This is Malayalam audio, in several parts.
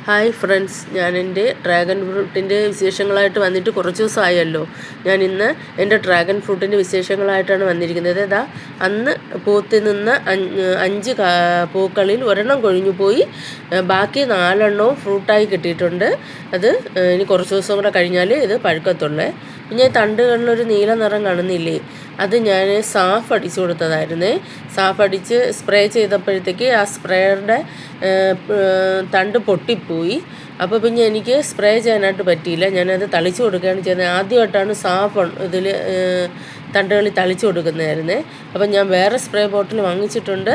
ഹായ് ഫ്രണ്ട്സ്, ഞാൻ എൻ്റെ ഡ്രാഗൺ ഫ്രൂട്ടിൻ്റെ വിശേഷങ്ങളായിട്ട് വന്നിട്ട് കുറച്ച് ദിവസമായല്ലോ. ഞാൻ ഇന്ന് എൻ്റെ ഡ്രാഗൺ ഫ്രൂട്ടിൻ്റെ വിശേഷങ്ങളായിട്ടാണ് വന്നിരിക്കുന്നത്. ഇതാ അന്ന് പൂത്ത് നിന്ന 5 പൂക്കളിൽ ഒരെണ്ണം കൊഴിഞ്ഞു പോയി, ബാക്കി 4 എണ്ണവും ഫ്രൂട്ടായി കിട്ടിയിട്ടുണ്ട്. അത് ഇനി കുറച്ച് ദിവസം കൂടെ കഴിഞ്ഞാൽ ഇത് പഴുക്കത്തുള്ളേ. പിന്നെ തണ്ടുകളിലൊരു നീല നിറം കാണുന്നില്ലേ, അത് ഞാൻ സാഫ് അടിച്ചു കൊടുത്തതായിരുന്നേ. സാഫ് അടിച്ച് സ്പ്രേ ചെയ്തപ്പോഴത്തേക്ക് ആ സ്പ്രേയുടെ തണ്ട് പൊട്ടിപ്പോയി. അപ്പോൾ പിന്നെ എനിക്ക് സ്പ്രേ ചെയ്യാനായിട്ട് പറ്റിയില്ല. ഞാനത് തളിച്ചു കൊടുക്കുകയാണ് ചെയ്യുന്നത്. ആദ്യമായിട്ടാണ് സാഫ് ഇതിൽ തണ്ടുകളിൽ തളിച്ചു കൊടുക്കുന്നതായിരുന്നേ. അപ്പം ഞാൻ വേറെ സ്പ്രേ ബോട്ടിൽ വാങ്ങിച്ചിട്ടുണ്ട്.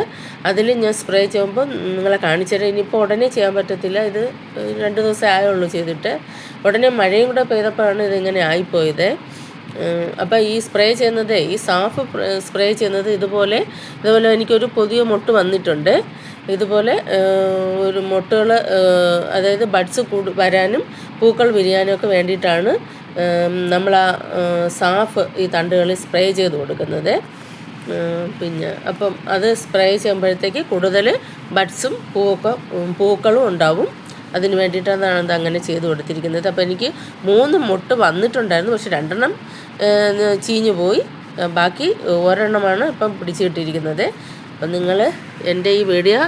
അതിൽ ഞാൻ സ്പ്രേ ചെയ്യുമ്പോൾ നിങ്ങളെ കാണിച്ചുതരാം. ഇനിയിപ്പോൾ ഉടനെ ചെയ്യാൻ പറ്റത്തില്ല, ഇത് 2 ദിവസം ആയുള്ളൂ ചെയ്തിട്ട്. ഉടനെ മഴയും കൂടെ പെയ്തപ്പോഴാണ് ഇതിങ്ങനെ ആയിപ്പോയത്. അപ്പോൾ ഈ സ്പ്രേ ചെയ്യുന്നത്, ഈ സാഫ് സ്പ്രേ ചെയ്യുന്നത് ഇതുപോലെ എനിക്കൊരു പുതിയ മൊട്ട് വന്നിട്ടുണ്ട്. ഇതുപോലെ ഒരു മൊട്ടുകൾ, അതായത് ബഡ്സ് വരാനും പൂക്കൾ വിരിയാനും ഒക്കെ വേണ്ടിയിട്ടാണ് നമ്മൾ ആ സാഫ് ഈ തണ്ടുകളിൽ സ്പ്രേ ചെയ്ത് കൊടുക്കുന്നത്. പിന്നെ അപ്പം അത് സ്പ്രേ ചെയ്യുമ്പോഴത്തേക്ക് കൂടുതൽ ബഡ്സും പൂക്കളും ഉണ്ടാവും. അതിന് വേണ്ടിയിട്ടാണ് അത് അങ്ങനെ ചെയ്ത് കൊടുത്തിരിക്കുന്നത്. അപ്പോൾ എനിക്ക് 3 മൊട്ട് വന്നിട്ടുണ്ടായിരുന്നു, പക്ഷെ 2 എണ്ണം ചീഞ്ഞു പോയി. ബാക്കി ഒരെണ്ണമാണ് ഇപ്പം പിടിച്ചിട്ടിരിക്കുന്നത്. അപ്പം നിങ്ങൾ എൻ്റെ ഈ വീഡിയോ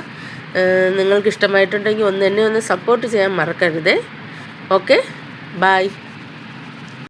നിങ്ങൾക്ക് ഇഷ്ടമായിട്ടുണ്ടെങ്കിൽ എന്നെ ഒന്ന് സപ്പോർട്ട് ചെയ്യാൻ മറക്കരുതേ. Okay, by.